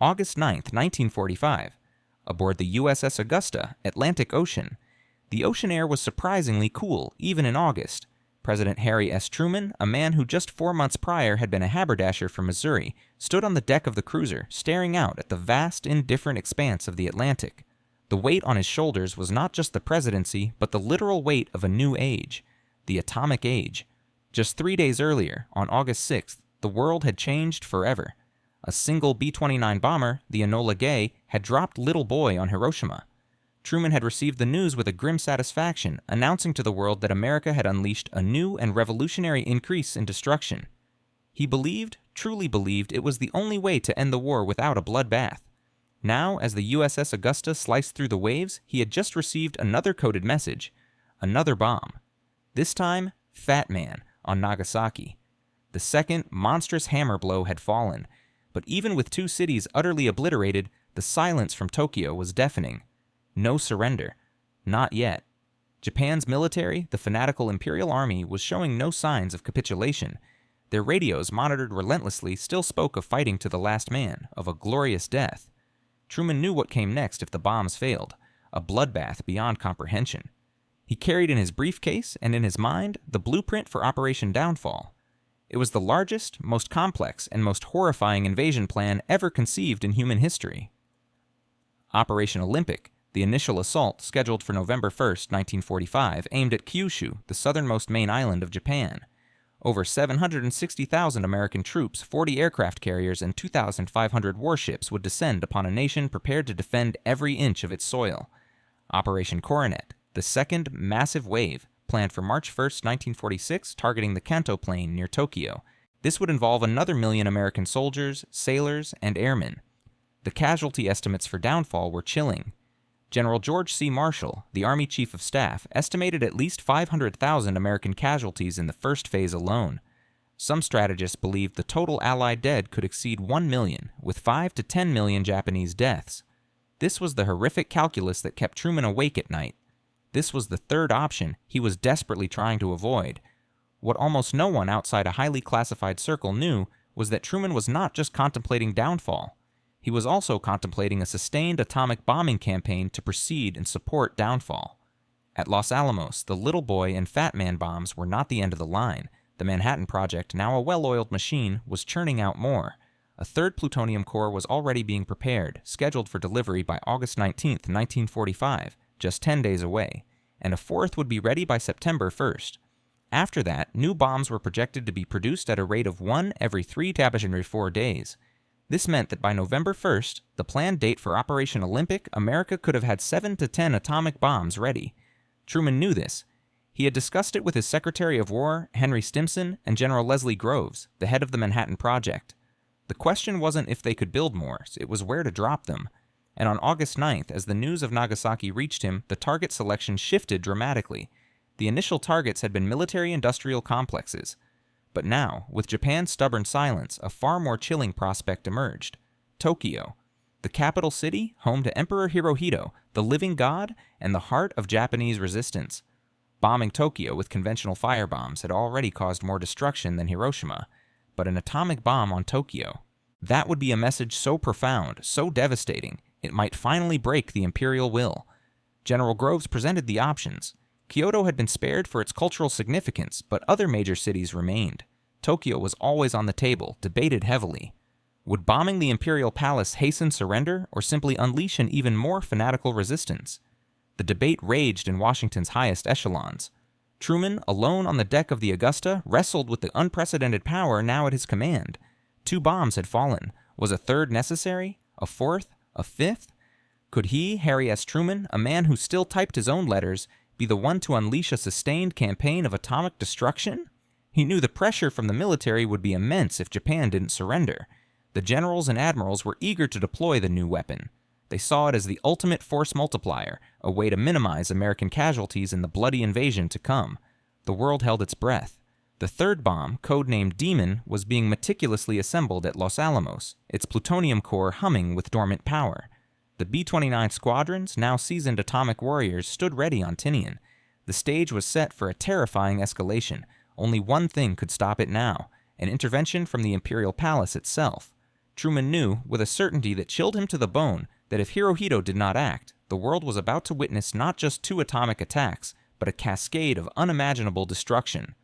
August 9, 1945. Aboard the USS Augusta, Atlantic Ocean. The ocean air was surprisingly cool, even in August. President Harry S. Truman, a man who just 4 months prior had been a haberdasher from Missouri, stood on the deck of the cruiser, staring out at the vast, indifferent expanse of the Atlantic. The weight on his shoulders was not just the presidency, but the literal weight of a new age, the atomic age. Just 3 days earlier, on August 6th, the world had changed forever. A single B-29 bomber, the Enola Gay, had dropped Little Boy on Hiroshima. Truman had received the news with a grim satisfaction, announcing to the world that America had unleashed a new and revolutionary increase in destruction. He believed, truly believed, it was the only way to end the war without a bloodbath. Now, as the USS Augusta sliced through the waves, he had just received another coded message. Another bomb. This time, Fat Man, on Nagasaki. The second monstrous hammer blow had fallen, but even with 2 cities utterly obliterated, the silence from Tokyo was deafening. No surrender. Not yet. Japan's military, the fanatical Imperial Army, was showing no signs of capitulation. Their radios, monitored relentlessly, still spoke of fighting to the last man, of a glorious death. Truman knew what came next if the bombs failed, a bloodbath beyond comprehension. He carried in his briefcase and in his mind the blueprint for Operation Downfall. It was the largest, most complex, and most horrifying invasion plan ever conceived in human history. Operation Olympic, the initial assault, scheduled for November 1, 1945, aimed at Kyushu, the southernmost main island of Japan. Over 760,000 American troops, 40 aircraft carriers, and 2,500 warships would descend upon a nation prepared to defend every inch of its soil. Operation Coronet, the second massive wave, planned for March 1, 1946, targeting the Kanto Plain near Tokyo. This would involve another 1 million American soldiers, sailors, and airmen. The casualty estimates for downfall were chilling. General George C. Marshall, the Army Chief of Staff, estimated at least 500,000 American casualties in the first phase alone. Some strategists believed the total Allied dead could exceed 1 million, with 5 to 10 million Japanese deaths. This was the horrific calculus that kept Truman awake at night. This was the third option he was desperately trying to avoid. What almost no one outside a highly classified circle knew was that Truman was not just contemplating downfall. He was also contemplating a sustained atomic bombing campaign to precede and support downfall. At Los Alamos, the Little Boy and Fat Man bombs were not the end of the line. The Manhattan Project, now a well-oiled machine, was churning out more. A third plutonium core was already being prepared, scheduled for delivery by August 19, 1945, just 10 days away, and a fourth would be ready by September 1st. After that, new bombs were projected to be produced at a rate of 1 every 3 to 4 days. This meant that by November 1st, the planned date for Operation Olympic, America could have had 7 to 10 atomic bombs ready. Truman knew this. He had discussed it with his Secretary of War, Henry Stimson, and General Leslie Groves, the head of the Manhattan Project. The question wasn't if they could build more, it was where to drop them. And on August 9th, as the news of Nagasaki reached him, the target selection shifted dramatically. The initial targets had been military-industrial complexes. But now, with Japan's stubborn silence, a far more chilling prospect emerged. Tokyo. The capital city, home to Emperor Hirohito, the living god, and the heart of Japanese resistance. Bombing Tokyo with conventional firebombs had already caused more destruction than Hiroshima, but an atomic bomb on Tokyo. That would be a message so profound, so devastating, it might finally break the imperial will. General Groves presented the options. Kyoto had been spared for its cultural significance, but other major cities remained. Tokyo was always on the table, debated heavily. Would bombing the imperial palace hasten surrender, or simply unleash an even more fanatical resistance? The debate raged in Washington's highest echelons. Truman, alone on the deck of the Augusta, wrestled with the unprecedented power now at his command. 2 bombs had fallen. Was a third necessary? A fourth? A fifth? Could he, Harry S. Truman, a man who still typed his own letters, be the one to unleash a sustained campaign of atomic destruction? He knew the pressure from the military would be immense if Japan didn't surrender. The generals and admirals were eager to deploy the new weapon. They saw it as the ultimate force multiplier, a way to minimize American casualties in the bloody invasion to come. The world held its breath. The third bomb, codenamed Demon, was being meticulously assembled at Los Alamos, its plutonium core humming with dormant power. The B-29 squadrons, now seasoned atomic warriors, stood ready on Tinian. The stage was set for a terrifying escalation. Only one thing could stop it now, an intervention from the Imperial Palace itself. Truman knew, with a certainty that chilled him to the bone, that if Hirohito did not act, the world was about to witness not just 2 atomic attacks, but a cascade of unimaginable destruction.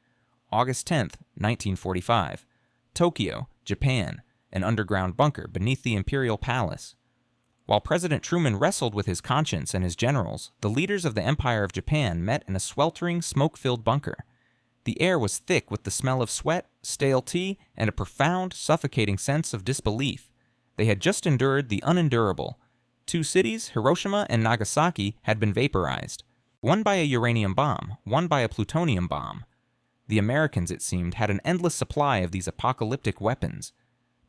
August 10, 1945. Tokyo, Japan, an underground bunker beneath the Imperial Palace. While President Truman wrestled with his conscience and his generals, the leaders of the Empire of Japan met in a sweltering, smoke-filled bunker. The air was thick with the smell of sweat, stale tea, and a profound, suffocating sense of disbelief. They had just endured the unendurable. 2 cities, Hiroshima and Nagasaki, had been vaporized. One by a uranium bomb, one by a plutonium bomb. The Americans, it seemed, had an endless supply of these apocalyptic weapons.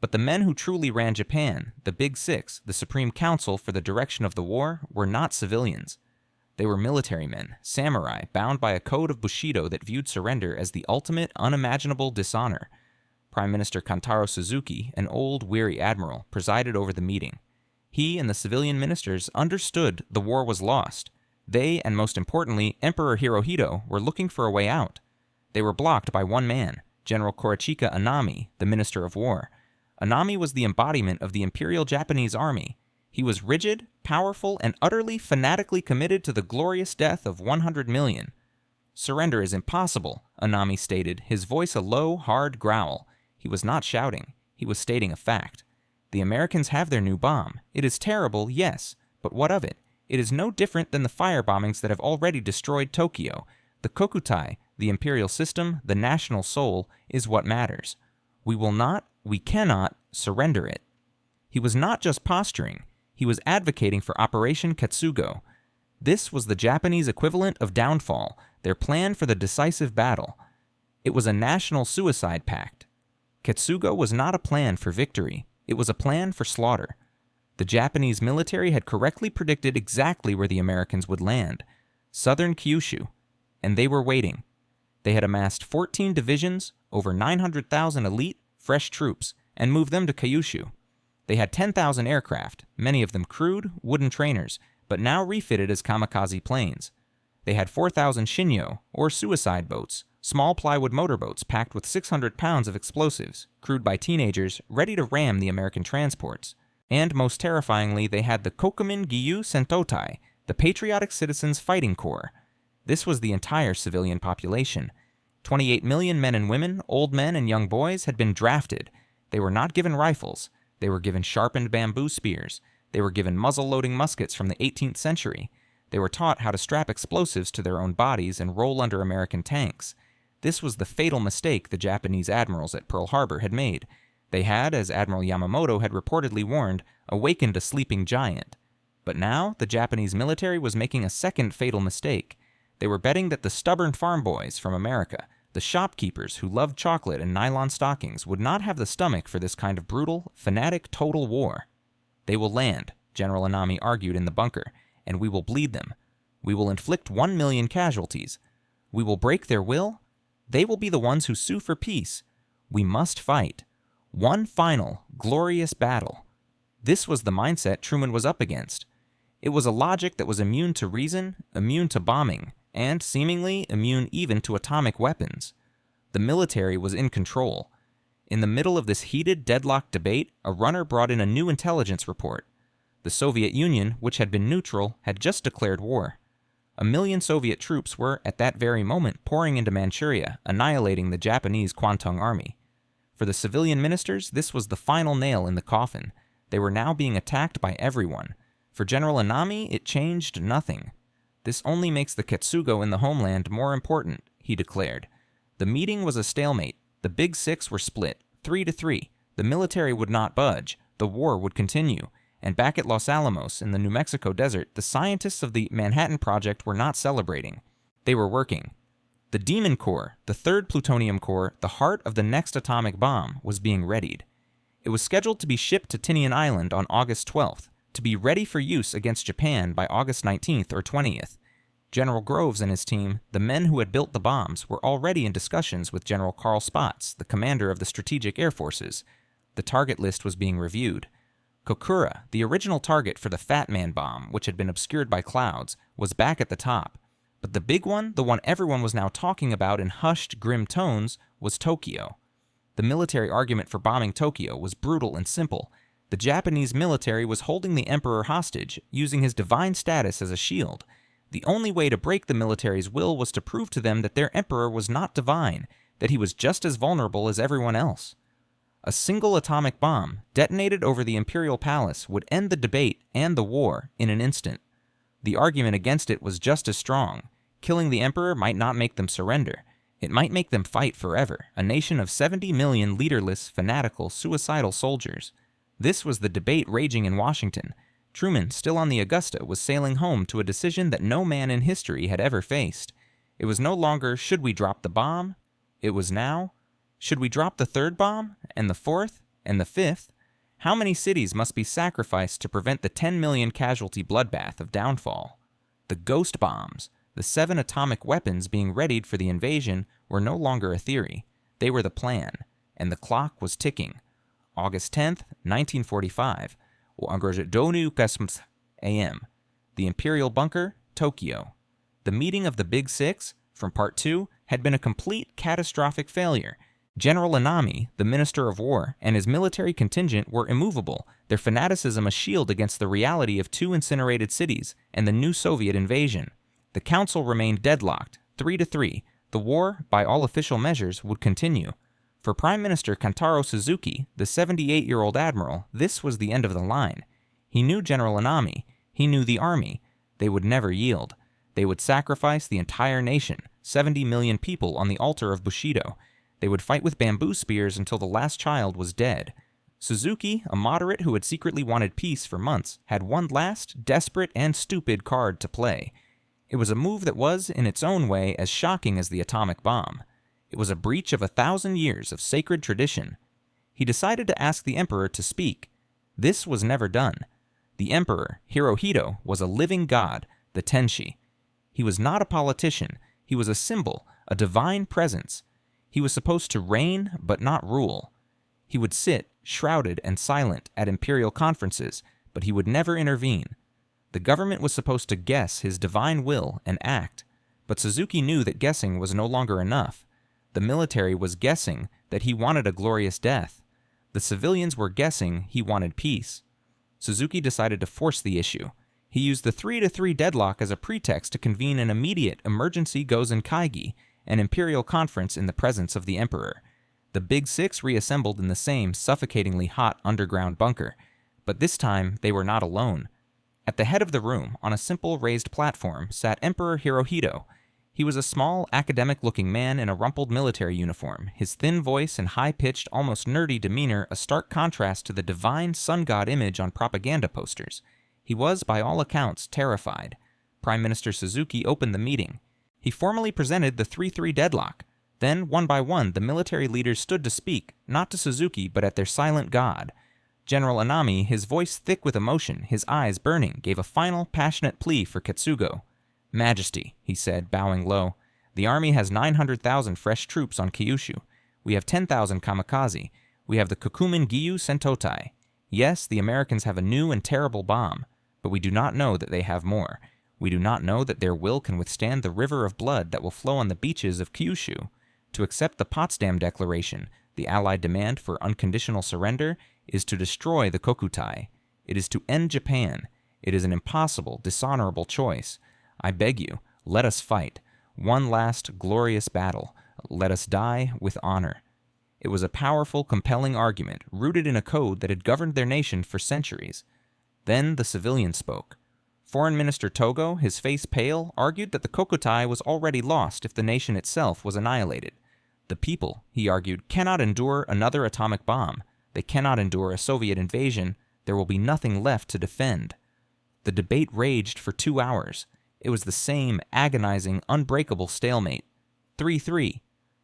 But the men who truly ran Japan, the Big Six, the Supreme Council for the direction of the war, were not civilians. They were military men, samurai, bound by a code of Bushido that viewed surrender as the ultimate, unimaginable dishonor. Prime Minister Kantaro Suzuki, an old, weary admiral, presided over the meeting. He and the civilian ministers understood the war was lost. They, and most importantly, Emperor Hirohito, were looking for a way out. They were blocked by one man, General Korochika Anami, the Minister of War. Anami was the embodiment of the Imperial Japanese Army. He was rigid, powerful, and utterly fanatically committed to the glorious death of 100 million. "Surrender is impossible," Anami stated, his voice a low, hard growl. He was not shouting. He was stating a fact. The Americans have their new bomb. It is terrible, yes, but what of it? It is no different than the firebombings that have already destroyed Tokyo. The Kokutai, the imperial system, the national soul, is what matters. We cannot surrender it. He was not just posturing. He was advocating for Operation Katsugo. This was the Japanese equivalent of downfall, their plan for the decisive battle. It was a national suicide pact. Katsugo was not a plan for victory. It was a plan for slaughter. The Japanese military had correctly predicted exactly where the Americans would land, southern Kyushu, and they were waiting. They had amassed 14 divisions, over 900,000 elite, fresh troops, and moved them to Kyushu. They had 10,000 aircraft, many of them crude, wooden trainers, but now refitted as kamikaze planes. They had 4,000 shinyo, or suicide boats, small plywood motorboats packed with 600 pounds of explosives, crewed by teenagers, ready to ram the American transports. And most terrifyingly, they had the Kokumin Gyu Sentotai, the Patriotic Citizens Fighting Corps. This was the entire civilian population. 28 million men and women, old men and young boys, had been drafted. They were not given rifles. They were given sharpened bamboo spears. They were given muzzle-loading muskets from the 18th century. They were taught how to strap explosives to their own bodies and roll under American tanks. This was the fatal mistake the Japanese admirals at Pearl Harbor had made. They had, as Admiral Yamamoto had reportedly warned, awakened a sleeping giant. But now, the Japanese military was making a second fatal mistake. They were betting that the stubborn farm boys from America, the shopkeepers who loved chocolate and nylon stockings, would not have the stomach for this kind of brutal, fanatic, total war. "They will land," General Anami argued in the bunker, "and we will bleed them. We will inflict 1 million casualties. We will break their will. They will be the ones who sue for peace. We must fight. One final, glorious battle." This was the mindset Truman was up against. It was a logic that was immune to reason, immune to bombing, and seemingly immune even to atomic weapons. The military was in control. In the middle of this heated, deadlocked debate, a runner brought in a new intelligence report. The Soviet Union, which had been neutral, had just declared war. 1 million Soviet troops were, at that very moment, pouring into Manchuria, annihilating the Japanese Kwantung Army. For the civilian ministers, this was the final nail in the coffin. They were now being attacked by everyone. For General Anami, it changed nothing. "This only makes the Katsugo in the homeland more important," he declared. The meeting was a stalemate. The Big Six were split, 3-3. The military would not budge. The war would continue. And back at Los Alamos in the New Mexico desert, the scientists of the Manhattan Project were not celebrating. They were working. The Demon Core, the third plutonium core, the heart of the next atomic bomb, was being readied. It was scheduled to be shipped to Tinian Island on August 12th, to be ready for use against Japan by August 19th or 20th. General Groves and his team, the men who had built the bombs, were already in discussions with General Carl Spaatz, the commander of the Strategic Air Forces. The target list was being reviewed. Kokura, the original target for the Fat Man bomb, which had been obscured by clouds, was back at the top. But the big one, the one everyone was now talking about in hushed, grim tones, was Tokyo. The military argument for bombing Tokyo was brutal and simple. The Japanese military was holding the emperor hostage, using his divine status as a shield. The only way to break the military's will was to prove to them that their emperor was not divine, that he was just as vulnerable as everyone else. A single atomic bomb, detonated over the imperial palace, would end the debate and the war in an instant. The argument against it was just as strong. Killing the emperor might not make them surrender. It might make them fight forever, a nation of 70 million leaderless, fanatical, suicidal soldiers. This was the debate raging in Washington. Truman, still on the Augusta, was sailing home to a decision that no man in history had ever faced. It was no longer, should we drop the bomb? It was now, should we drop the third bomb, and the fourth, and the fifth? How many cities must be sacrificed to prevent the 10 million casualty bloodbath of downfall? The ghost bombs, the 7 atomic weapons being readied for the invasion, were no longer a theory. They were the plan, and the clock was ticking. August 10th, 1945, a.m. The Imperial Bunker, Tokyo. The meeting of the Big Six, from Part 2, had been a complete catastrophic failure. General Anami, the Minister of War, and his military contingent were immovable, their fanaticism a shield against the reality of 2 incinerated cities and the new Soviet invasion. The council remained deadlocked, 3-3. The war, by all official measures, would continue. For Prime Minister Kantaro Suzuki, the 78-year-old admiral, this was the end of the line. He knew General Anami. He knew the army. They would never yield. They would sacrifice the entire nation, 70 million people, on the altar of Bushido. They would fight with bamboo spears until the last child was dead. Suzuki, a moderate who had secretly wanted peace for months, had one last, desperate, and stupid card to play. It was a move that was, in its own way, as shocking as the atomic bomb. It was a breach of 1,000 years of sacred tradition. He decided to ask the emperor to speak. This was never done. The emperor, Hirohito, was a living god, the Tenshi. He was not a politician. He was a symbol, a divine presence. He was supposed to reign, but not rule. He would sit, shrouded and silent, at imperial conferences, but he would never intervene. The government was supposed to guess his divine will and act, but Suzuki knew that guessing was no longer enough. The military was guessing that he wanted a glorious death. The civilians were guessing he wanted peace. Suzuki decided to force the issue. He used the 3-3 deadlock as a pretext to convene an immediate emergency Gozen Kaigi, an imperial conference in the presence of the emperor. The Big Six reassembled in the same suffocatingly hot underground bunker, but this time they were not alone. At the head of the room, on a simple raised platform, sat Emperor Hirohito. He was a small, academic-looking man in a rumpled military uniform, his thin voice and high-pitched, almost nerdy demeanor a stark contrast to the divine sun god image on propaganda posters. He was, by all accounts, terrified. Prime Minister Suzuki opened the meeting. He formally presented the 3-3 deadlock. Then, one by one, the military leaders stood to speak, not to Suzuki, but at their silent god. General Anami, his voice thick with emotion, his eyes burning, gave a final, passionate plea for Ketsugo. "Majesty," he said, bowing low, "the army has 900,000 fresh troops on Kyushu. We have 10,000 kamikaze. We have the Kokumin Giyu Sentotai. Yes, the Americans have a new and terrible bomb, but we do not know that they have more. We do not know that their will can withstand the river of blood that will flow on the beaches of Kyushu. To accept the Potsdam Declaration, the Allied demand for unconditional surrender, is to destroy the Kokutai. It is to end Japan. It is an impossible, dishonorable choice. I beg you, let us fight. One last, glorious battle. Let us die with honor." It was a powerful, compelling argument, rooted in a code that had governed their nation for centuries. Then the civilian spoke. Foreign Minister Togo, his face pale, argued that the Kokutai was already lost if the nation itself was annihilated. The people, he argued, cannot endure another atomic bomb. They cannot endure a Soviet invasion. There will be nothing left to defend. The debate raged for 2 hours. It was the same agonizing, unbreakable stalemate. 3-3.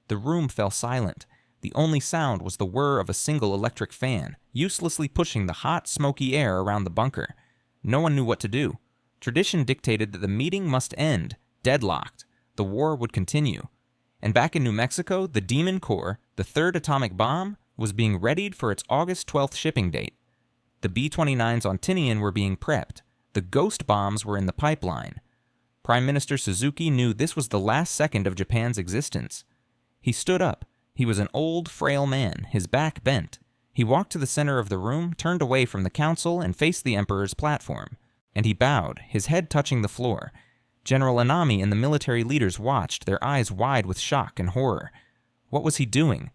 The room fell silent. The only sound was the whir of a single electric fan, uselessly pushing the hot, smoky air around the bunker. No one knew what to do. Tradition dictated that the meeting must end, deadlocked. The war would continue. And back in New Mexico, the Demon Core, the third atomic bomb, was being readied for its August 12th shipping date. The B-29s on Tinian were being prepped. The ghost bombs were in the pipeline. Prime Minister Suzuki knew this was the last second of Japan's existence. He stood up, He was an old, frail man, his back bent. He walked to the center of the room, turned away from the council, and faced the emperor's platform. And he bowed, his head touching the floor. General Anami and the military leaders watched, their eyes wide with shock and horror. What was he doing?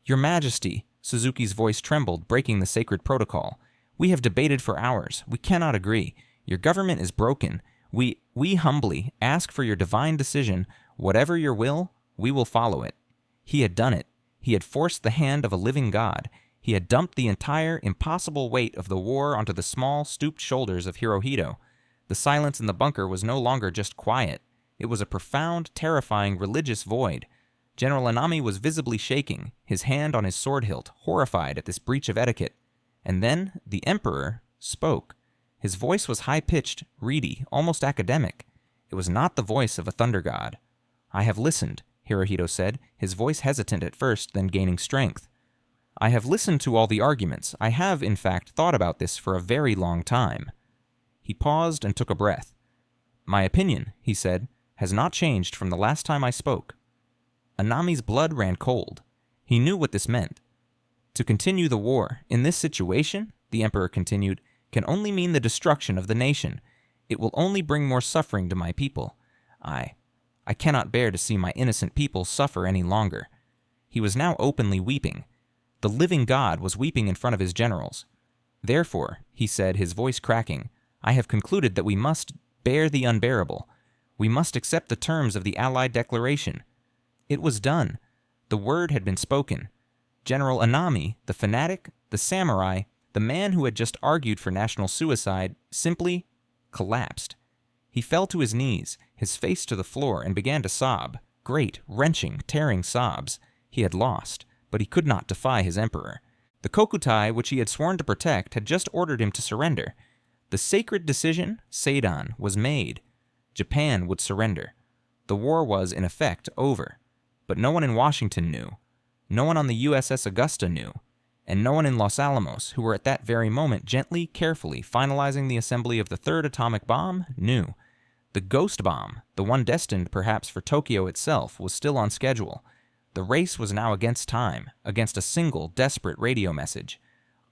"Your Majesty," Suzuki's voice trembled, breaking the sacred protocol. "We have debated for hours. We cannot agree. Your government is broken. We humbly ask for your divine decision. Whatever your will, we will follow it." He had done it. He had forced the hand of a living god. He had dumped the entire, impossible weight of the war onto the small, stooped shoulders of Hirohito. The silence in the bunker was no longer just quiet. It was a profound, terrifying, religious void. General Anami was visibly shaking, his hand on his sword hilt, horrified at this breach of etiquette. And then the emperor spoke. His voice was high-pitched, reedy, almost academic. It was not the voice of a thunder god. "I have listened," Hirohito said, his voice hesitant at first, then gaining strength. "I have listened to all the arguments. I have, in fact, thought about this for a very long time." He paused and took a breath. "My opinion," he said, "has not changed from the last time I spoke." Anami's blood ran cold. He knew what this meant. "To continue the war, in this situation," the emperor continued, "can only mean the destruction of the nation. It will only bring more suffering to my people. I cannot bear to see my innocent people suffer any longer." He was now openly weeping. The living god was weeping in front of his generals. "Therefore," he said, his voice cracking, "I have concluded that we must bear the unbearable. We must accept the terms of the Allied Declaration." It was done. The word had been spoken. General Anami, the fanatic, the samurai, the man who had just argued for national suicide, simply collapsed. He fell to his knees, his face to the floor, and began to sob. Great, wrenching, tearing sobs. He had lost, but he could not defy his emperor. The Kokutai, which he had sworn to protect, had just ordered him to surrender. The sacred decision, Seidan, was made. Japan would surrender. The war was, in effect, over. But no one in Washington knew. No one on the USS Augusta knew. And no one in Los Alamos, who were at that very moment gently, carefully finalizing the assembly of the third atomic bomb, knew. The ghost bomb, the one destined perhaps for Tokyo itself, was still on schedule. The race was now against time, against a single, desperate radio message.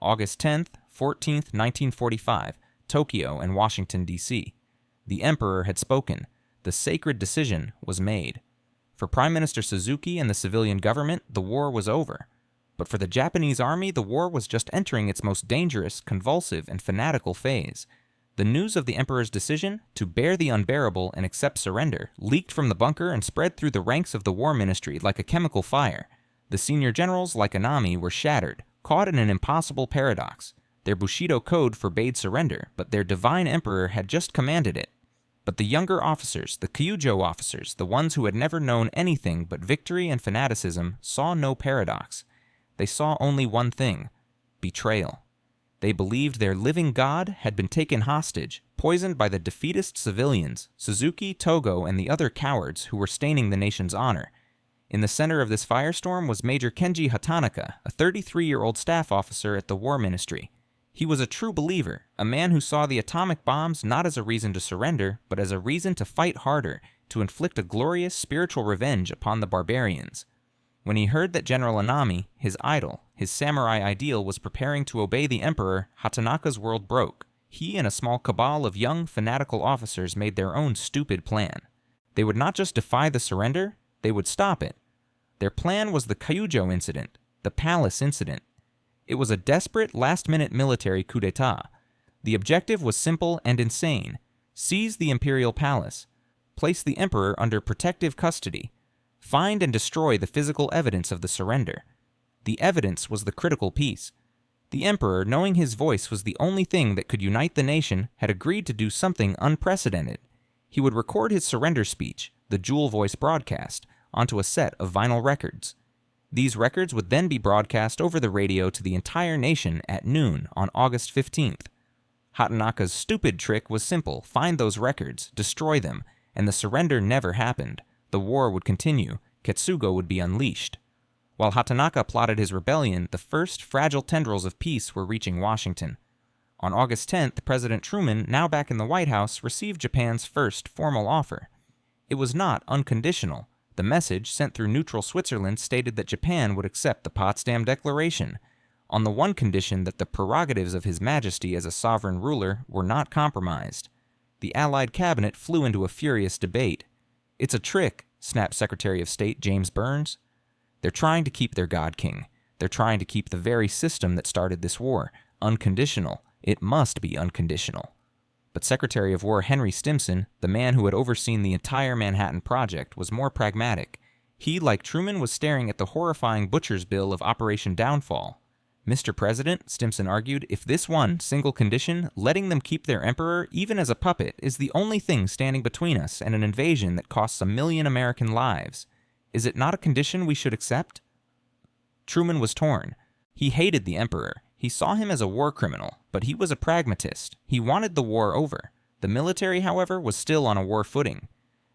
August 10th, 14th, 1945, Tokyo and Washington, D.C. The emperor had spoken. The sacred decision was made. For Prime Minister Suzuki and the civilian government, the war was over. But for the Japanese army, the war was just entering its most dangerous, convulsive, and fanatical phase. The news of the emperor's decision to bear the unbearable and accept surrender leaked from the bunker and spread through the ranks of the war ministry like a chemical fire. The senior generals, like Anami, were shattered, caught in an impossible paradox. Their Bushido code forbade surrender, but their divine emperor had just commanded it. But the younger officers, the Kyujo officers, the ones who had never known anything but victory and fanaticism, saw no paradox. They saw only one thing: betrayal. They believed their living god had been taken hostage, poisoned by the defeatist civilians, Suzuki, Togo, and the other cowards who were staining the nation's honor. In the center of this firestorm was Major Kenji Hatanaka, a 33-year-old staff officer at the War Ministry. He was a true believer, a man who saw the atomic bombs not as a reason to surrender, but as a reason to fight harder, to inflict a glorious spiritual revenge upon the barbarians. When he heard that General Anami, his idol, his samurai ideal, was preparing to obey the emperor, Hatanaka's world broke. He and a small cabal of young, fanatical officers made their own stupid plan. They would not just defy the surrender, they would stop it. Their plan was the Kyujo incident, the palace incident. It was a desperate, last-minute military coup d'etat. The objective was simple and insane: seize the imperial palace, place the emperor under protective custody, find and destroy the physical evidence of the surrender. The evidence was the critical piece. The emperor, knowing his voice was the only thing that could unite the nation, had agreed to do something unprecedented. He would record his surrender speech, the Jewel Voice broadcast, onto a set of vinyl records. These records would then be broadcast over the radio to the entire nation at noon on August 15th. Hatanaka's stupid trick was simple: find those records, destroy them, and the surrender never happened. The war would continue. Ketsugo would be unleashed. While Hatanaka plotted his rebellion, the first fragile tendrils of peace were reaching Washington. On August 10th, President Truman, now back in the White House, received Japan's first formal offer. It was not unconditional, The message, sent through neutral Switzerland, stated that Japan would accept the Potsdam Declaration, on the one condition that the prerogatives of His Majesty as a sovereign ruler were not compromised. The Allied cabinet flew into a furious debate. "It's a trick," snapped Secretary of State James Burns. "They're trying to keep their God King. They're trying to keep the very system that started this war. Unconditional. It must be unconditional." But Secretary of War Henry Stimson, the man who had overseen the entire Manhattan Project, was more pragmatic. He, like Truman, was staring at the horrifying butcher's bill of Operation Downfall. "Mr. President," Stimson argued, "if this one single condition, letting them keep their emperor, even as a puppet, is the only thing standing between us and an invasion that costs 1,000,000 American lives, is it not a condition we should accept?" Truman was torn. He hated the emperor. He saw him as a war criminal, but he was a pragmatist. He wanted the war over. The military, however, was still on a war footing.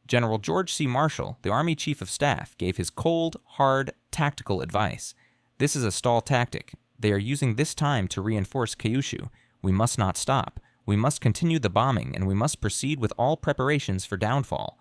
General George C. Marshall, the Army Chief of Staff, gave his cold, hard, tactical advice. "This is a stall tactic. They are using this time to reinforce Kyushu. We must not stop. We must continue the bombing, and we must proceed with all preparations for downfall."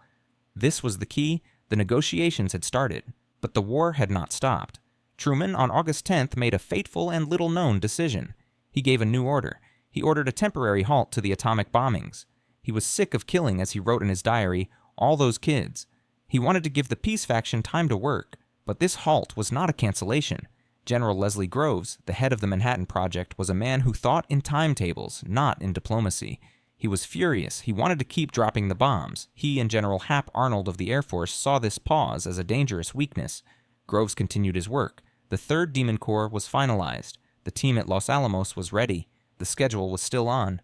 This was the key. The negotiations had started, but the war had not stopped. Truman, on August 10th, made a fateful and little-known decision. He gave a new order. He ordered a temporary halt to the atomic bombings. He was sick of killing, as he wrote in his diary, all those kids. He wanted to give the peace faction time to work, but this halt was not a cancellation. General Leslie Groves, the head of the Manhattan Project, was a man who thought in timetables, not in diplomacy. He was furious. He wanted to keep dropping the bombs. He and General Hap Arnold of the Air Force saw this pause as a dangerous weakness. Groves continued his work. The 3rd Demon Corps was finalized. The team at Los Alamos was ready. The schedule was still on.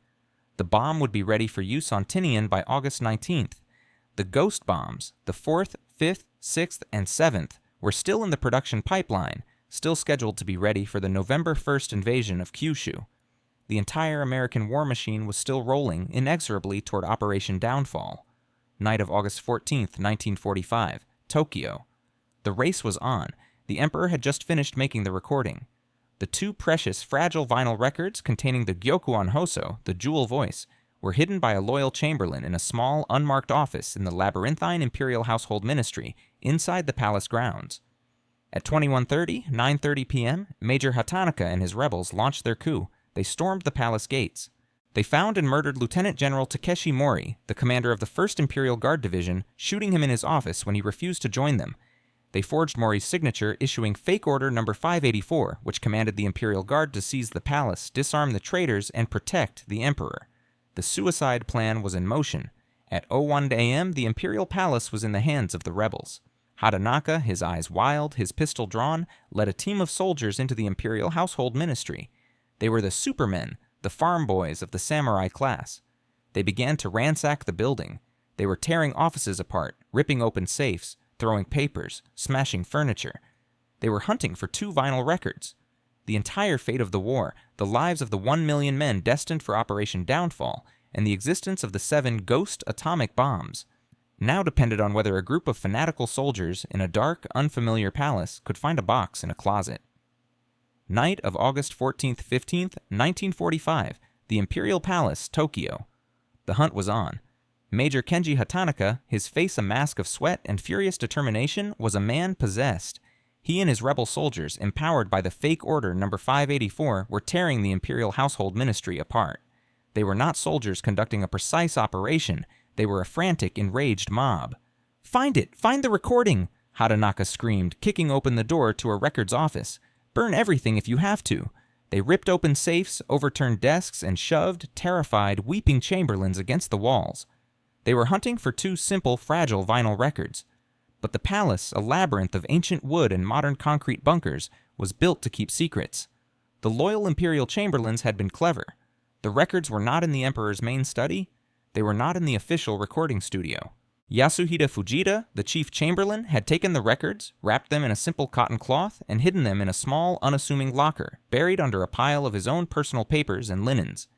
The bomb would be ready for use on Tinian by August 19th. The ghost bombs, the 4th, 5th, 6th, and 7th, were still in the production pipeline, still scheduled to be ready for the November 1st invasion of Kyushu. The entire American war machine was still rolling inexorably toward Operation Downfall. Night of August 14th, 1945, Tokyo. The race was on. The Emperor had just finished making the recording. The 2 precious, fragile vinyl records containing the Gyokuan Hoso, the jewel voice, were hidden by a loyal chamberlain in a small, unmarked office in the labyrinthine Imperial Household Ministry inside the palace grounds. At 9:30 p.m., Major Hatanaka and his rebels launched their coup. They stormed the palace gates. They found and murdered Lieutenant General Takeshi Mori, the commander of the 1st Imperial Guard Division, shooting him in his office when he refused to join them. They forged Mori's signature, issuing fake order number 584, which commanded the Imperial Guard to seize the palace, disarm the traitors, and protect the Emperor. The suicide plan was in motion. At 01 a.m., the Imperial Palace was in the hands of the rebels. Hatanaka, his eyes wild, his pistol drawn, led a team of soldiers into the Imperial Household Ministry. They were the supermen, the farm boys of the samurai class. They began to ransack the building. They were tearing offices apart, ripping open safes, throwing papers, smashing furniture. They were hunting for 2 vinyl records. The entire fate of the war, the lives of the 1,000,000 men destined for Operation Downfall, and the existence of the 7 ghost atomic bombs, now depended on whether a group of fanatical soldiers in a dark, unfamiliar palace could find a box in a closet. Night of August 14th, 15th, 1945, the Imperial Palace, Tokyo. The hunt was on. Major Kenji Hatanaka, his face a mask of sweat and furious determination, was a man possessed. He and his rebel soldiers, empowered by the fake order number 584, were tearing the Imperial Household Ministry apart. They were not soldiers conducting a precise operation. They were a frantic, enraged mob. "Find it! Find the recording!" Hatanaka screamed, kicking open the door to a records office. "Burn everything if you have to." They ripped open safes, overturned desks, and shoved, terrified, weeping chamberlains against the walls. They were hunting for 2 simple, fragile vinyl records. But the palace, a labyrinth of ancient wood and modern concrete bunkers, was built to keep secrets. The loyal imperial chamberlains had been clever. The records were not in the emperor's main study. They were not in the official recording studio. Yasuhide Fujita, the chief chamberlain, had taken the records, wrapped them in a simple cotton cloth, and hidden them in a small, unassuming locker, buried under a pile of his own personal papers and linens.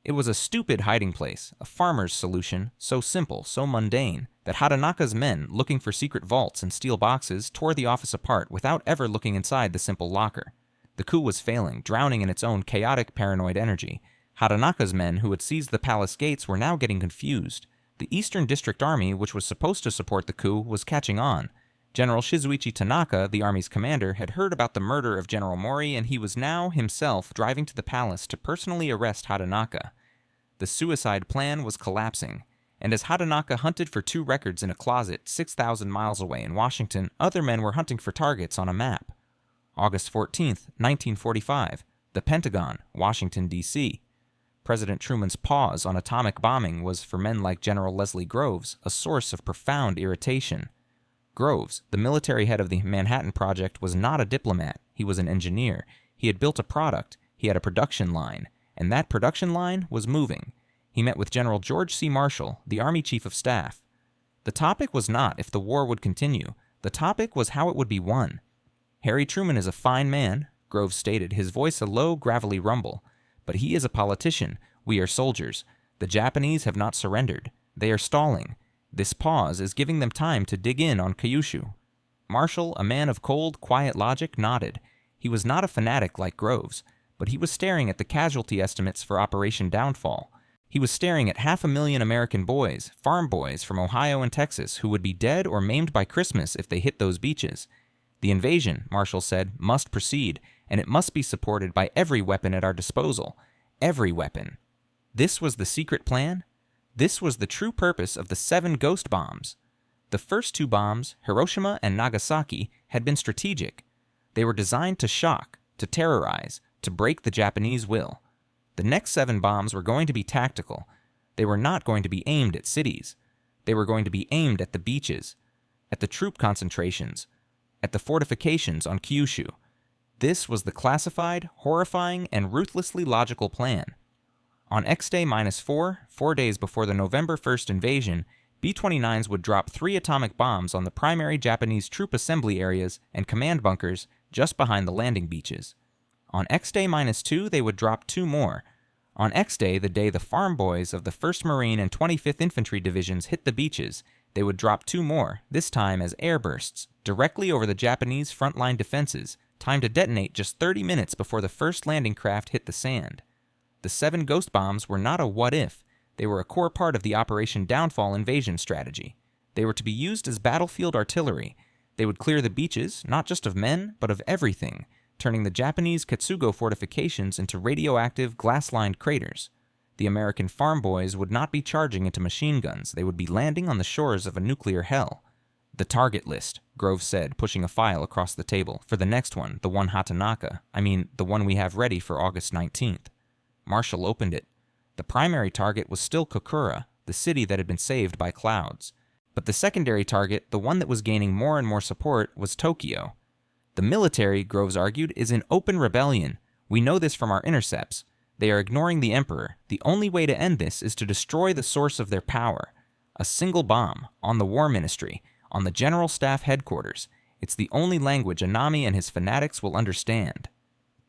It was a stupid hiding place, a farmer's solution, so simple, so mundane, that Hatanaka's men, looking for secret vaults and steel boxes, tore the office apart without ever looking inside the simple locker. The coup was failing, drowning in its own chaotic, paranoid energy. Hatanaka's men, who had seized the palace gates, were now getting confused. The Eastern District Army, which was supposed to support the coup, was catching on. General Shizuichi Tanaka, the army's commander, had heard about the murder of General Mori, and he was now himself driving to the palace to personally arrest Hatanaka. The suicide plan was collapsing, and as Hatanaka hunted for 2 records in a closet 6,000 miles away in Washington, other men were hunting for targets on a map. August 14, 1945, the Pentagon, Washington, D.C. President Truman's pause on atomic bombing was, for men like General Leslie Groves, a source of profound irritation. Groves, the military head of the Manhattan Project, was not a diplomat. He was an engineer. He had built a product. He had a production line. And that production line was moving. He met with General George C. Marshall, the Army Chief of Staff. The topic was not if the war would continue. The topic was how it would be won. Harry Truman is a fine man, Groves stated, his voice a low, gravelly rumble. But he is a politician. We are soldiers. The Japanese have not surrendered. They are stalling. This pause is giving them time to dig in on Kyushu. Marshall, a man of cold, quiet logic, nodded. He was not a fanatic like Groves, but he was staring at the casualty estimates for Operation Downfall. He was staring at 500,000 American boys, farm boys from Ohio and Texas, who would be dead or maimed by Christmas if they hit those beaches. The invasion, Marshall said, must proceed, and it must be supported by every weapon at our disposal. Every weapon. This was the secret plan? This was the true purpose of the 7 ghost bombs. The first 2 bombs, Hiroshima and Nagasaki, had been strategic. They were designed to shock, to terrorize, to break the Japanese will. The next 7 bombs were going to be tactical. They were not going to be aimed at cities. They were going to be aimed at the beaches, at the troop concentrations, at the fortifications on Kyushu. This was the classified, horrifying, and ruthlessly logical plan. On X-Day -4, 4 days before the November 1st invasion, B-29s would drop 3 atomic bombs on the primary Japanese troop assembly areas and command bunkers just behind the landing beaches. On X-Day -2, they would drop 2 more. On X-Day, the day the farm boys of the 1st Marine and 25th Infantry Divisions hit the beaches, they would drop 2 more, this time as airbursts, directly over the Japanese frontline defenses, timed to detonate just 30 minutes before the first landing craft hit the sand. The 7 ghost bombs were not a what-if. They were a core part of the Operation Downfall invasion strategy. They were to be used as battlefield artillery. They would clear the beaches, not just of men, but of everything, turning the Japanese Katsugo fortifications into radioactive, glass-lined craters. The American farm boys would not be charging into machine guns. They would be landing on the shores of a nuclear hell. The target list, Groves said, pushing a file across the table. For the next one, the one Hatanaka. The one we have ready for August 19th. Marshall opened it. The primary target was still Kokura, the city that had been saved by clouds. But the secondary target, the one that was gaining more and more support, was Tokyo. The military, Groves argued, is in open rebellion. We know this from our intercepts. They are ignoring the emperor. The only way to end this is to destroy the source of their power. A single bomb, on the war ministry, on the general staff headquarters. It's the only language Anami and his fanatics will understand.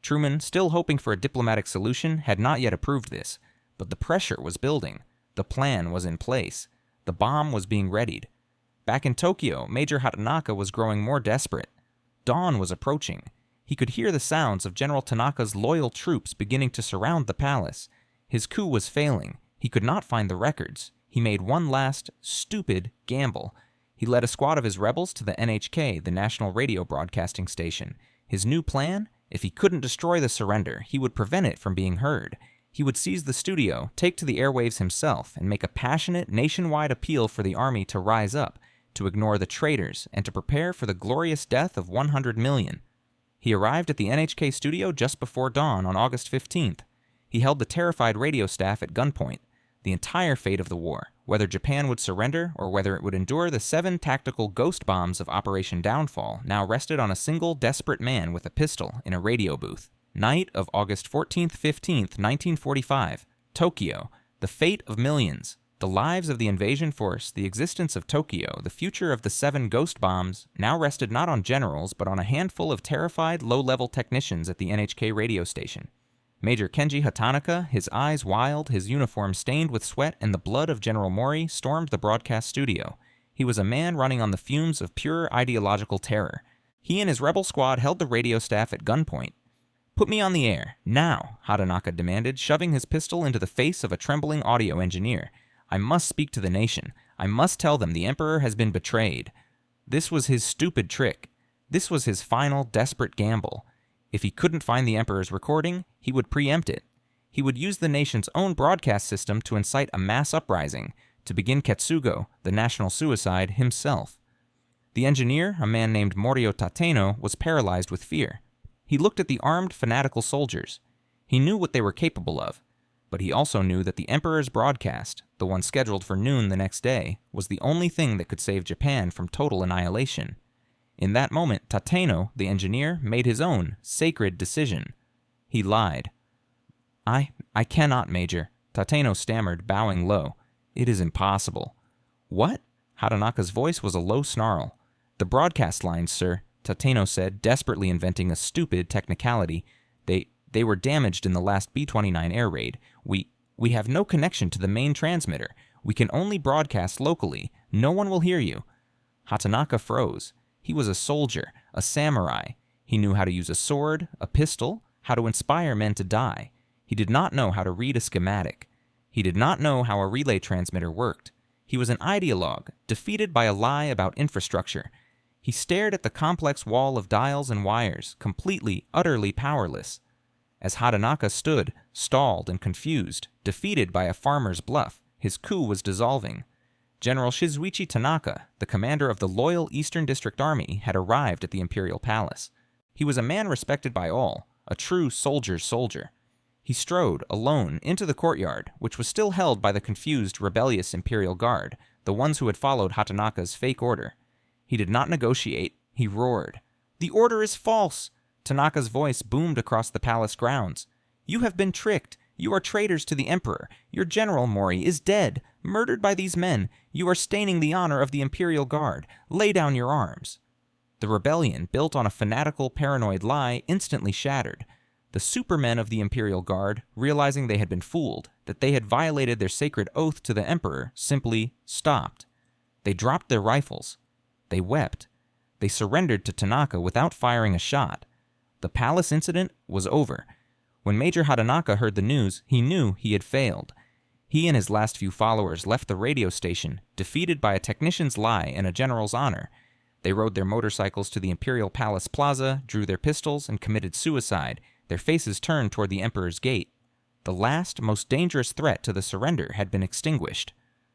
Truman, still hoping for a diplomatic solution, had not yet approved this. But the pressure was building. The plan was in place. The bomb was being readied. Back in Tokyo, Major Hatanaka was growing more desperate. Dawn was approaching. He could hear the sounds of General Tanaka's loyal troops beginning to surround the palace. His coup was failing. He could not find the records. He made one last, stupid gamble. He led a squad of his rebels to the NHK, the national radio broadcasting station. His new plan? If he couldn't destroy the surrender, he would prevent it from being heard. He would seize the studio, take to the airwaves himself, and make a passionate, nationwide appeal for the army to rise up, to ignore the traitors, and to prepare for the glorious death of 100 million. He arrived at the NHK studio just before dawn on August 15th. He held the terrified radio staff at gunpoint. The entire fate of the war, whether Japan would surrender or whether it would endure the 7 tactical ghost bombs of Operation Downfall, now rested on a single desperate man with a pistol in a radio booth. Night of August 14th, 15th, 1945. Tokyo. The fate of millions. The lives of the invasion force, the existence of Tokyo, the future of the 7 ghost bombs, now rested not on generals, but on a handful of terrified, low-level technicians at the NHK radio station. Major Kenji Hatanaka, his eyes wild, his uniform stained with sweat and the blood of General Mori, stormed the broadcast studio. He was a man running on the fumes of pure ideological terror. He and his rebel squad held the radio staff at gunpoint. "Put me on the air, now," Hatanaka demanded, shoving his pistol into the face of a trembling audio engineer. "I must speak to the nation. I must tell them the emperor has been betrayed." This was his stupid trick. This was his final, desperate gamble. If he couldn't find the Emperor's recording, he would preempt it. He would use the nation's own broadcast system to incite a mass uprising, to begin Ketsugo, the national suicide, himself. The engineer, a man named Morio Tateno, was paralyzed with fear. He looked at the armed, fanatical soldiers. He knew what they were capable of, but he also knew that the Emperor's broadcast, the one scheduled for noon the next day, was the only thing that could save Japan from total annihilation. In that moment, Tateno, the engineer, made his own sacred decision. He lied. I cannot, Major, Tateno stammered, bowing low. It is impossible. What? Hatanaka's voice was a low snarl. The broadcast lines, sir, Tateno said, desperately inventing a stupid technicality. They were damaged in the last B-29 air raid. We have no connection to the main transmitter. We can only broadcast locally. No one will hear you. Hatanaka froze. He was a soldier, a samurai. He knew how to use a sword, a pistol, how to inspire men to die. He did not know how to read a schematic. He did not know how a relay transmitter worked. He was an ideologue, defeated by a lie about infrastructure. He stared at the complex wall of dials and wires, completely, utterly powerless. As Hatanaka stood, stalled and confused, defeated by a farmer's bluff, his coup was dissolving. General Shizuichi Tanaka, the commander of the loyal Eastern District Army, had arrived at the Imperial Palace. He was a man respected by all, a true soldier's soldier. He strode, alone, into the courtyard, which was still held by the confused, rebellious Imperial Guard, the ones who had followed Hatanaka's fake order. He did not negotiate. He roared. "The order is false!" Tanaka's voice boomed across the palace grounds. "You have been tricked. You are traitors to the Emperor. Your general, Mori, is dead, murdered by these men. You are staining the honor of the Imperial Guard. Lay down your arms." The rebellion, built on a fanatical, paranoid lie, instantly shattered. The supermen of the Imperial Guard, realizing they had been fooled, that they had violated their sacred oath to the Emperor, simply stopped. They dropped their rifles. They wept. They surrendered to Tanaka without firing a shot. The palace incident was over. When Major Hatanaka heard the news, he knew he had failed. He and his last few followers left the radio station, defeated by a technician's lie and a general's honor. They rode their motorcycles to the Imperial Palace Plaza, drew their pistols, and committed suicide, their faces turned toward the Emperor's gate. The last, most dangerous threat to the surrender had been extinguished.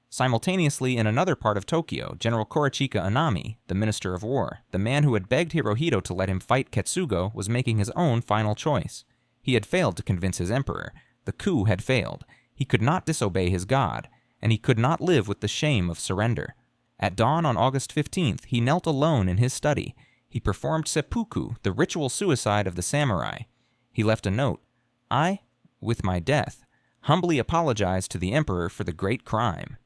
Simultaneously, in another part of Tokyo, General Korochika Anami, the Minister of War, the man who had begged Hirohito to let him fight Ketsugo, was making his own final choice. He had failed to convince his emperor. The coup had failed. He could not disobey his god, and he could not live with the shame of surrender. At dawn on August 15th, he knelt alone in his study. He performed seppuku, the ritual suicide of the samurai. He left a note. "I, with my death, humbly apologize to the emperor for the great crime."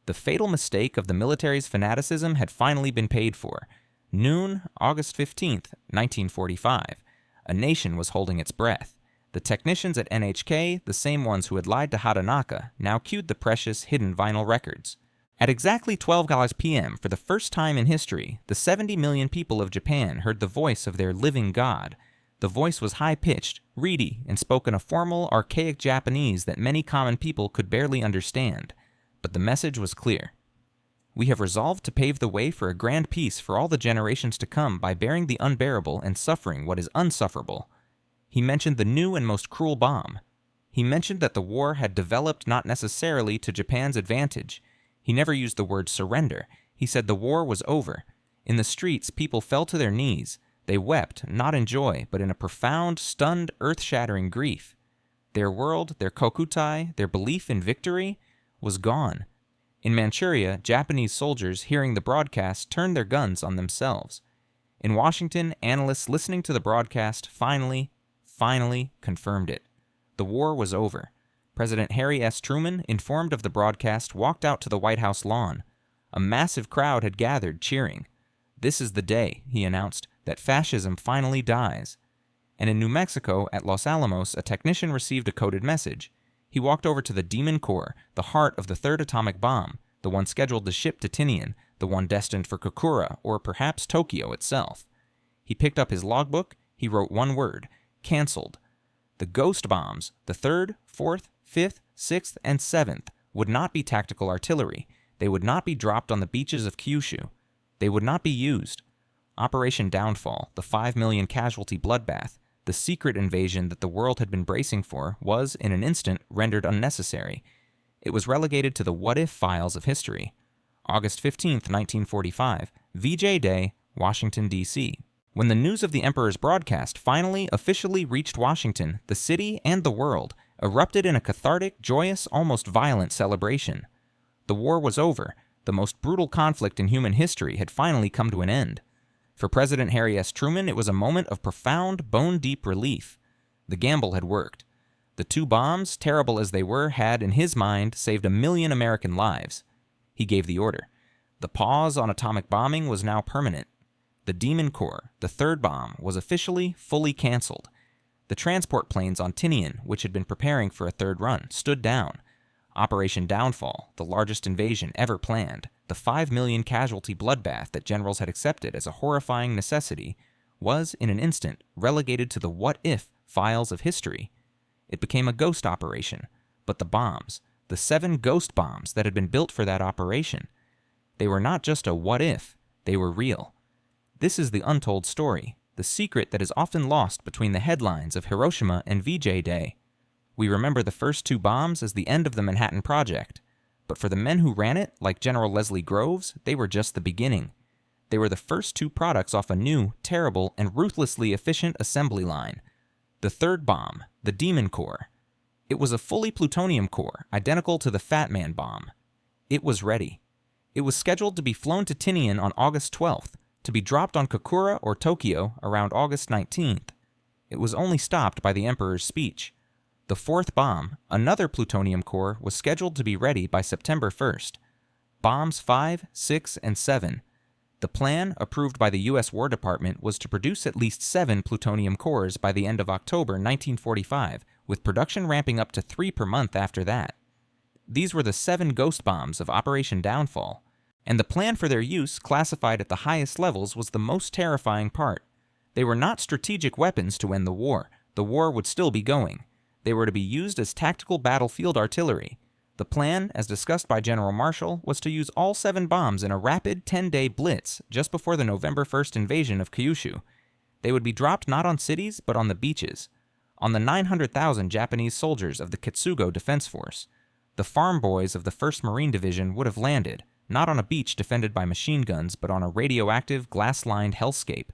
The fatal mistake of the military's fanaticism had finally been paid for. Noon, August 15th, 1945. A nation was holding its breath. The technicians at NHK, the same ones who had lied to Hatanaka, now cued the precious, hidden vinyl records. At exactly 12 p.m., for the first time in history, the 70 million people of Japan heard the voice of their living god. The voice was high-pitched, reedy, and spoke in a formal, archaic Japanese that many common people could barely understand. But the message was clear. "We have resolved to pave the way for a grand peace for all the generations to come by bearing the unbearable and suffering what is unsufferable." He mentioned the new and most cruel bomb. He mentioned that the war had developed not necessarily to Japan's advantage. He never used the word surrender. He said the war was over. In the streets, people fell to their knees. They wept, not in joy, but in a profound, stunned, earth-shattering grief. Their world, their kokutai, their belief in victory, was gone. In Manchuria, Japanese soldiers, hearing the broadcast, turned their guns on themselves. In Washington, analysts listening to the broadcast finally confirmed it. The war was over. President Harry S. Truman, informed of the broadcast, walked out to the White House lawn. A massive crowd had gathered, cheering. "This is the day," he announced, "that fascism finally dies." And in New Mexico, at Los Alamos, a technician received a coded message. He walked over to the Demon Core, the heart of the third atomic bomb, the one scheduled to ship to Tinian, the one destined for Kokura, or perhaps Tokyo itself. He picked up his logbook. He wrote one word: canceled. The ghost bombs, the 3rd, 4th, 5th, 6th, and 7th, would not be tactical artillery. They would not be dropped on the beaches of Kyushu. They would not be used. Operation Downfall, the 5 million casualty bloodbath, the secret invasion that the world had been bracing for, was, in an instant, rendered unnecessary. It was relegated to the what-if files of history. August 15, 1945, VJ Day, Washington, D.C. When the news of the Emperor's broadcast finally officially reached Washington, the city and the world erupted in a cathartic, joyous, almost violent celebration. The war was over. The most brutal conflict in human history had finally come to an end. For President Harry S. Truman, it was a moment of profound, bone-deep relief. The gamble had worked. The 2 bombs, terrible as they were, had, in his mind, saved 1 million American lives. He gave the order. The pause on atomic bombing was now permanent. The Demon Core, the 3rd bomb, was officially, fully canceled. The transport planes on Tinian, which had been preparing for a 3rd run, stood down. Operation Downfall, the largest invasion ever planned, the 5 million casualty bloodbath that generals had accepted as a horrifying necessity, was, in an instant, relegated to the what-if files of history. It became a ghost operation, but the bombs, the 7 ghost bombs that had been built for that operation, they were not just a what-if, they were real. This is the untold story, the secret that is often lost between the headlines of Hiroshima and VJ Day. We remember the first 2 bombs as the end of the Manhattan Project, but for the men who ran it, like General Leslie Groves, they were just the beginning. They were the first 2 products off a new, terrible, and ruthlessly efficient assembly line. The 3rd bomb, the Demon Core. It was a fully plutonium core, identical to the Fat Man bomb. It was ready. It was scheduled to be flown to Tinian on August 12th, to be dropped on Kokura or Tokyo around August 19th. It was only stopped by the Emperor's speech. The 4th bomb, another plutonium core, was scheduled to be ready by September 1st. Bombs 5, 6, and 7. The plan, approved by the U.S. War Department, was to produce at least 7 plutonium cores by the end of October 1945, with production ramping up to 3 per month after that. These were the 7 ghost bombs of Operation Downfall, and the plan for their use, classified at the highest levels, was the most terrifying part. They were not strategic weapons to end the war. The war would still be going. They were to be used as tactical battlefield artillery. The plan, as discussed by General Marshall, was to use all 7 bombs in a rapid 10-day blitz just before the November 1st invasion of Kyushu. They would be dropped not on cities, but on the beaches. On the 900,000 Japanese soldiers of the Ketsugo Defense Force. The farm boys of the 1st Marine Division would have landed, not on a beach defended by machine guns, but on a radioactive, glass-lined hellscape.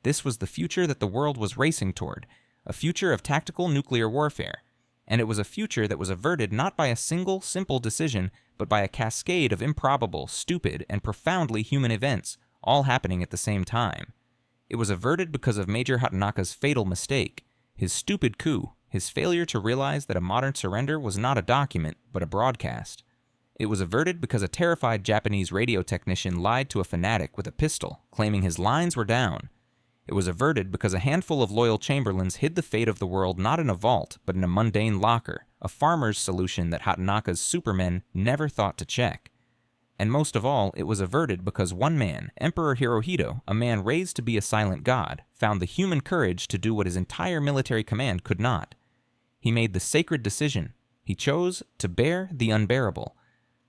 This was the future that the world was racing toward, a future of tactical nuclear warfare, and it was a future that was averted not by a single, simple decision, but by a cascade of improbable, stupid, and profoundly human events, all happening at the same time. It was averted because of Major Hatanaka's fatal mistake, his stupid coup, his failure to realize that a modern surrender was not a document, but a broadcast. It was averted because a terrified Japanese radio technician lied to a fanatic with a pistol, claiming his lines were down. It was averted because a handful of loyal chamberlains hid the fate of the world not in a vault, but in a mundane locker, a farmer's solution that Hatanaka's supermen never thought to check. And most of all, it was averted because one man, Emperor Hirohito, a man raised to be a silent god, found the human courage to do what his entire military command could not. He made the sacred decision. He chose to bear the unbearable.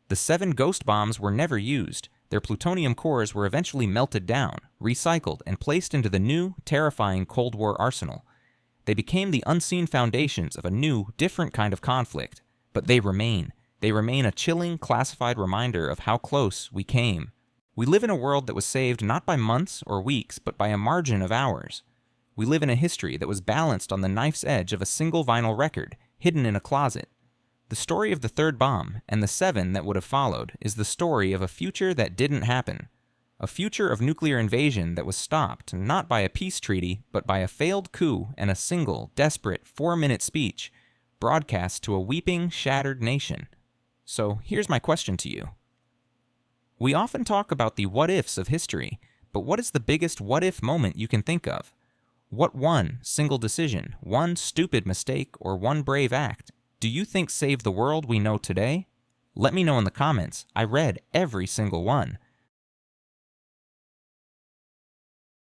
The 7 ghost bombs were never used. Their plutonium cores were eventually melted down, recycled, and placed into the new, terrifying Cold War arsenal. They became the unseen foundations of a new, different kind of conflict. But they remain. They remain a chilling, classified reminder of how close we came. We live in a world that was saved not by months or weeks, but by a margin of hours. We live in a history that was balanced on the knife's edge of a single vinyl record, hidden in a closet. The story of the 3rd bomb, and the 7 that would have followed, is the story of a future that didn't happen. A future of nuclear invasion that was stopped, not by a peace treaty, but by a failed coup and a single, desperate, 4-minute speech, broadcast to a weeping, shattered nation. So here's my question to you. We often talk about the what-ifs of history, but what is the biggest what-if moment you can think of? What one single decision, one stupid mistake, or one brave act do you think saved the world we know today? Let me know in the comments. I read every single one.